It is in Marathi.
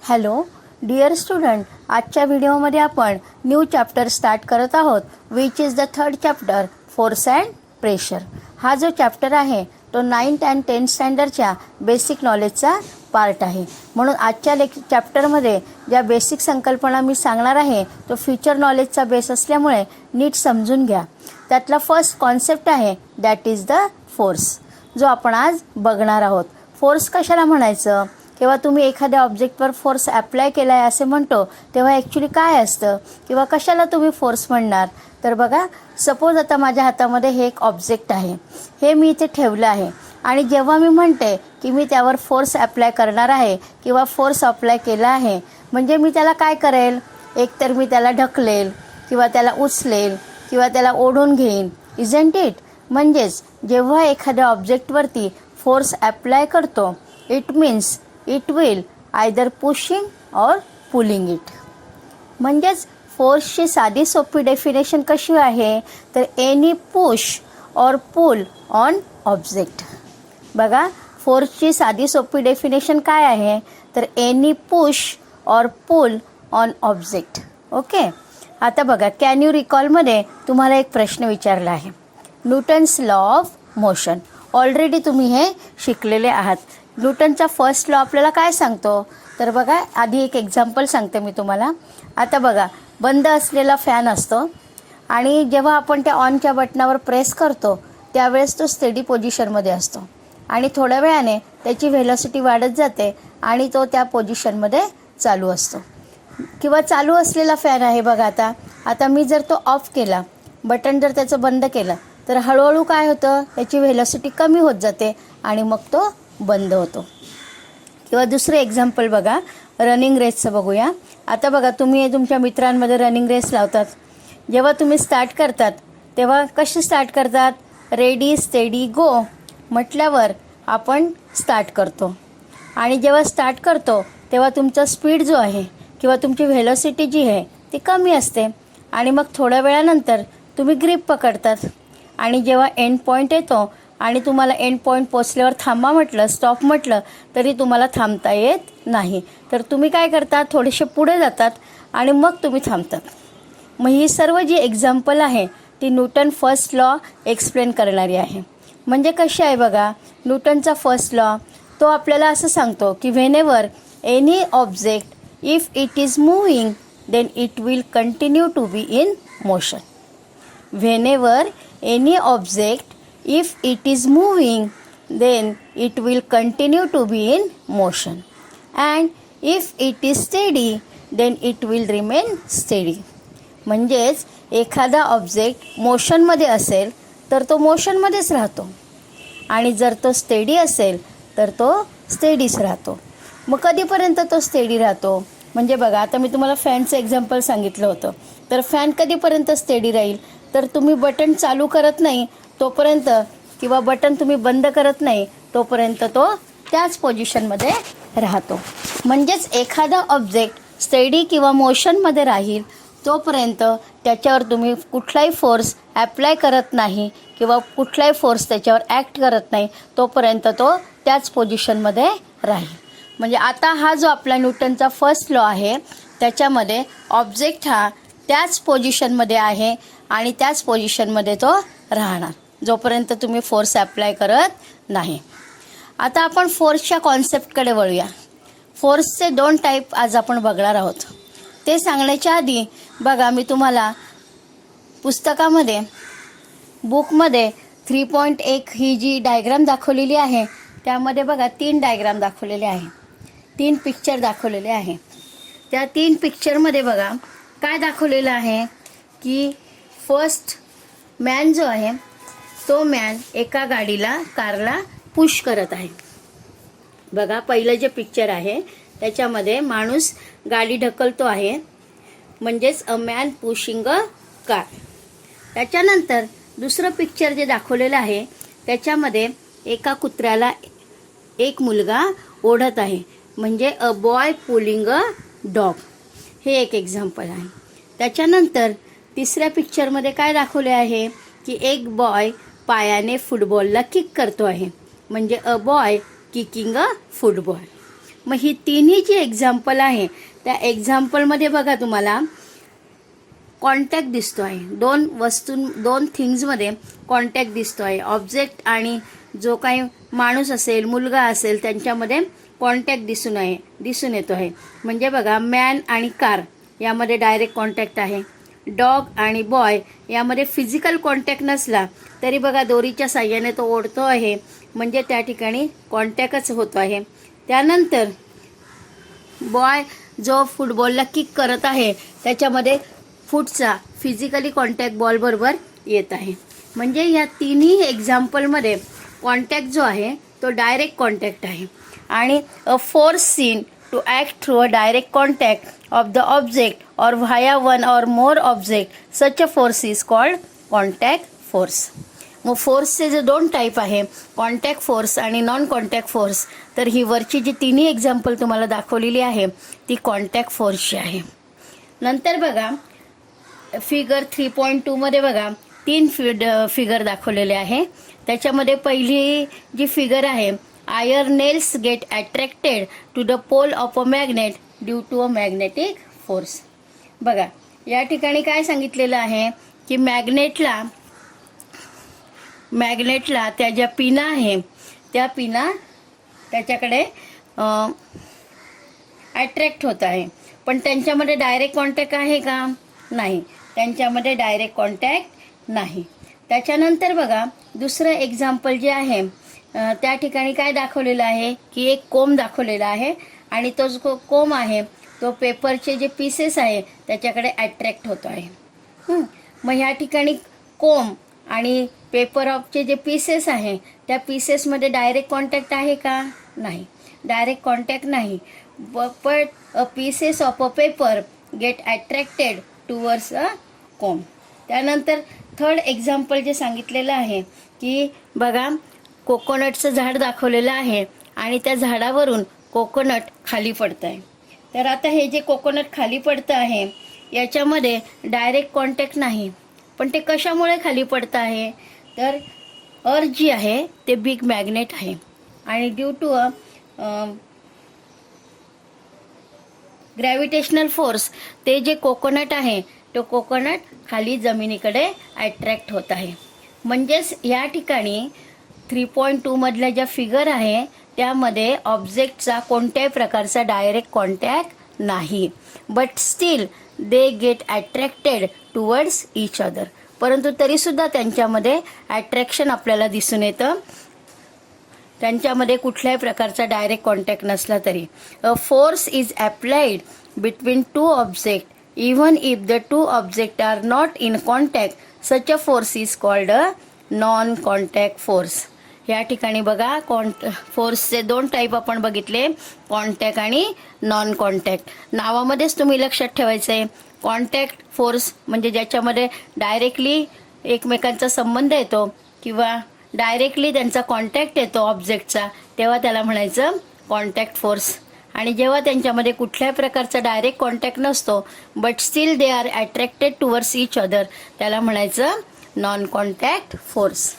हॅलो डिअर स्टुडंट, आजच्या व्हिडिओमध्ये आपण न्यू चॅप्टर स्टार्ट करत आहोत, which is the third chapter, force and pressure. हा जो चॅप्टर आहे तो 9th and 10th स्टँडर्डच्या बेसिक नॉलेजचा पार्ट आहे. म्हणून आजच्या चॅप्टरमध्ये ज्या बेसिक संकल्पना मी सांगणार आहे तो फ्युचर नॉलेजचा बेस असल्यामुळे नीट समजून घ्या. त्यातला फर्स्ट कॉन्सेप्ट आहे दॅट इज द फोर्स, जो आपण आज बघणार आहोत. फोर्स कशाला म्हणायचं? किंवा तुम्ही एखाद्या ऑब्जेक्टवर फोर्स अप्लाय केला आहे असे म्हणतो तेव्हा ॲक्च्युली काय असतं किंवा कशाला तुम्ही फोर्स म्हणणार? तर बघा, सपोज आता माझ्या हातामध्ये हे एक ऑब्जेक्ट आहे, हे मी इथे ठेवलं आहे आणि जेव्हा मी म्हणते की मी त्यावर फोर्स अप्लाय करणार आहे किंवा फोर्स अप्लाय केला आहे, म्हणजे मी त्याला काय करेल? एकतर मी त्याला ढकलेल किंवा त्याला उचलेल किंवा त्याला ओढून घेईन, इजंट इट? म्हणजेच जेव्हा एखाद्या ऑब्जेक्टवरती फोर्स अप्लाय करतो, it means it will either pushing और पुलिंग इट. म्हणजेच फोर्सची साधी सोपी डेफिनेशन कशी आहे? तर एनी पुश और पुल ऑन ऑब्जेक्ट. बघा, फोर्सची साधी सोपी डेफिनेशन काय आहे? तर एनी पुश और पुल ऑन ऑब्जेक्ट. ओके, आता बघा, कॅन यू रिकॉलमध्ये तुम्हाला एक प्रश्न विचारला आहे, Newton's law of motion. Already तुम्ही हे शिकलेले आहात. न्यूटनचा फर्स्ट लॉ आपल्याला काय सांगतो? तर बघा, आधी एक एक्झाम्पल सांगते मी तुम्हाला. आता बघा, बंद असलेला फॅन असतो आणि जेव्हा आपण त्या ऑनच्या बटनावर प्रेस करतो त्यावेळेस तो स्टेडी पोझिशनमध्ये असतो आणि थोड्या वेळाने त्याची व्हेलॉसिटी वाढत जाते आणि तो त्या पोझिशनमध्ये चालू असतो. किंवा चालू असलेला फॅन आहे बघा. आता मी जर तो ऑफ केला, बटन जर त्याचं बंद केलं, तर हळूहळू काय होतं? त्याची व्हेलॉसिटी कमी होत जाते आणि मग तो बंद होतो. किंवा दुसरं एक्झाम्पल बघा, रनिंग रेसचं बघूया. आता बघा, तुम्ही तुमच्या मित्रांमध्ये रनिंग रेस लावतात. जेव्हा तुम्ही स्टार्ट करतात तेव्हा कशी स्टार्ट करतात? रेडी स्टेडी गो म्हटल्यावर आपण स्टार्ट करतो आणि जेव्हा स्टार्ट करतो तेव्हा तुमचा स्पीड जो आहे किंवा तुमची व्हेलॉसिटी जी आहे ती कमी असते आणि मग थोड्या वेळानंतर तुम्ही ग्रीप पकडतात आणि जेव्हा एंड पॉईंट येतो आणि तुम्हाला एंड पॉईंट पोचल्यावर थांबा म्हटलं, स्टॉप म्हटलं, तरी तुम्हाला थांबता येत नाही. तर तुम्ही काय करता? थोडेसे पुढे जातात आणि मग तुम्ही थांबतात. मग ही सर्व जी एक्झाम्पल आहे ती न्यूटन फर्स्ट लॉ एक्सप्लेन करणारी आहे. म्हणजे कशी आहे बघा, न्यूटनचा फर्स्ट लॉ तो आपल्याला असं सांगतो की whenever any object if it is moving then it will continue to be in motion. Whenever any object if it is moving then it will continue to be in motion and if it is steady then it will remain steady. म्हणजेच एखादा ऑब्जेक्ट मोशनमध्ये असेल तर तो मोशनमध्येच राहतो आणि जर तो स्टेडी असेल तर तो स्टेडीच राहतो. मग कधीपर्यंत तो स्टेडी राहतो? म्हणजे बघा, आता मी तुम्हाला फॅनचं एक्झाम्पल सांगितलं होतं. तर फॅन कधीपर्यंत स्टेडी राहील? तर तुम्ही बटन चालू करत नाही तोपर्यंत किंवा बटन तुम्ही बंद करत नाही तोपर्यंत तो त्याच पोझिशनमध्ये राहतो. म्हणजेच एखादा ऑब्जेक्ट स्टेडी किंवा मोशनमध्ये राहील तोपर्यंत त्याच्यावर तुम्ही कुठलाही फोर्स ॲप्लाय करत नाही किंवा कुठलाही फोर्स त्याच्यावर ॲक्ट करत नाही तोपर्यंत तो त्याच पोझिशनमध्ये राहील. म्हणजे आता हा जो आपला न्यूटनचा फर्स्ट लॉ आहे त्याच्यामध्ये ऑब्जेक्ट हा त्याच पोझिशनमध्ये आहे आणि त्याच पोझिशनमध्ये तो राहणार जोपर्यंत तुम्ही फोर्स अप्लाय करत नाही. आता आपण फोर्सच्या कॉन्सेप्टकडे वळूया. फोर्सचे 2 टाईप आज आपण बघणार आहोत. ते सांगण्याच्या आधी बघा, मी तुम्हाला पुस्तकामध्ये बुकमध्ये 3.1 ही जी डायग्राम दाखवलेली आहे त्यामध्ये बघा 3 डायग्राम दाखवलेले आहे, 3 पिक्चर दाखवलेले आहे. त्या 3 पिक्चरमध्ये बघा काय दाखवलेलं आहे की फर्स्ट मॅन जो आहे तो मॅन एका कारला पुश करत आहे. बघा, पहिलं जे पिक्चर आहे त्याच्यामध्ये माणूस गाडी ढकलतो आहे, म्हणजेच a man pushing a car. त्याच्यानंतर दुसरं पिक्चर जे दाखवलेलं आहे त्याच्यामध्ये एका कुत्र्याला एक मुलगा ओढत आहे, म्हणजे a boy pulling a dog. हे एक एक्झाम्पल आहे. त्याच्यानंतर तिसऱ्या पिक्चरमध्ये काय दाखवले आहे की एक बॉय पायाने फुटबॉलला किक करतो आहे, म्हणजे a boy kicking a football. मग ही तिन्ही जी एक्झाम्पल आहे त्या एक्झाम्पलमध्ये बघा तुम्हाला कॉन्टॅक्ट दिसतो आहे. दोन थिंग्समध्ये कॉन्टॅक्ट दिसतो आहे. ऑब्जेक्ट आणि जो काही माणूस असेल, मुलगा असेल, त्यांच्यामध्ये कॉन्टॅक्ट दिसून येतो आहे. म्हणजे बघा मॅन आणि कार यामध्ये डायरेक्ट कॉन्टॅक्ट आहे. डॉग आणि बॉय यामध्ये फिजिकल कॉन्टॅक्ट नसला तरी बघा दोरीच्या साह्याने तो ओढतो आहे, म्हणजे त्या ठिकाणी कॉन्टॅक्टच होतो आहे. त्यानंतर बॉय जो फुटबॉलला किक करत आहे त्याच्यामध्ये फूटचा फिजिकली कॉन्टॅक्ट बॉलबरोबर येत आहे. म्हणजे या तिन्ही एक्झाम्पलमध्ये कॉन्टॅक्ट जो आहे तो डायरेक्ट कॉन्टॅक्ट आहे. आणि a force seen to act through a direct contact of the object or via one or more object such a force is called contact force. मग फोर्सचे जे दोन टाईप आहे, कॉन्टॅक्ट फोर्स आणि नॉन कॉन्टॅक्ट फोर्स, तर ही वरची जी तिन्ही एक्झाम्पल तुम्हाला दाखवलेली आहे ती कॉन्टॅक्ट फोर्सची आहे. नंतर बघा फिगर 3.2 मध्ये बघा 3 फिगर दाखवलेले आहे. त्याच्यामध्ये पहिली जी फिगर आहे, iron nails get attracted to the pole of a magnet due to a magnetic force. बघा या ठिकाणी काय सांगितलेलं आहे की मॅग्नेटला त्या ज्या पिना आहे त्या पिना त्याच्याकडे अट्रॅक्ट होत आहे, पण त्यांच्यामध्ये डायरेक्ट कॉन्टॅक्ट आहे का? नाही, त्यांच्यामध्ये डायरेक्ट कॉन्टॅक्ट नाही. त्याच्यानंतर बघा दुसरं एक्झाम्पल जे आहे त्या ठिकाणी काय दाखवलेलं आहे की एक कोंब दाखवलेला आहे आणि तो जो कोंब आहे तो पेपरचे जे पीसेस आहे त्याच्याकडे अट्रॅक्ट होतो आहे. मग ह्या ठिकाणी कोंब आणि पेपर ऑफचे जे पीसेस आहे त्या पीसेसमध्ये डायरेक्ट कॉन्टॅक्ट आहे का? नाही, डायरेक्ट कॉन्टॅक्ट नाही. But a pieces of a paper get attracted towards a comb. त्यानंतर थर्ड एक्झाम्पल जे सांगितलेलं आहे की बघा कोकोनटचं झाड दाखवलेलं आहे आणि त्या झाडावरून कोकोनट खाली पडतं आहे. तर आता हे जे कोकोनट खाली पडतं आहे याच्यामध्ये डायरेक्ट कॉन्टॅक्ट नाही, पण ते कशामुळे खाली पडतं आहे? तर अर्थ जी आहे ते बिग मॅग्नेट आहे आणि due to a gravitational force ते जे कोकोनट आहे तो कोकोनट खाली जमिनीकडे अट्रॅक्ट होत आहे. म्हणजेच या ठिकाणी 3.2 मधल्या ज्या फिगर आहे त्यामध्ये ऑब्जेक्टचा कोणत्याही प्रकारचा डायरेक्ट कॉन्टॅक्ट नाही, but still they get attracted towards each other. परंतु तरीसुद्धा त्यांच्यामध्ये अट्रॅक्शन आपल्याला दिसून येतं, त्यांच्यामध्ये कुठल्याही प्रकारचा डायरेक्ट कॉन्टॅक्ट नसला तरी. A force is applied between two object even if the two object are not in contact such a force is called a non contact force. या ठिकाणी बघा फोर्सचे दोन टाईप आपण बघितले, कॉन्टॅक्ट आणि नॉन कॉन्टॅक्ट. नावामध्येच तुम्ही लक्षात ठेवायचं आहे, कॉन्टॅक्ट फोर्स म्हणजे ज्याच्यामध्ये डायरेक्टली एकमेकांचा संबंध येतो किंवा डायरेक्टली त्यांचा कॉन्टॅक्ट येतो ऑब्जेक्टचा, तेव्हा त्याला म्हणायचं कॉन्टॅक्ट फोर्स. आणि जेव्हा त्यांच्यामध्ये कुठल्याही प्रकारचा डायरेक्ट कॉन्टॅक्ट नसतो but still they are attracted towards each other, त्याला म्हणायचं नॉन कॉन्टॅक्ट फोर्स.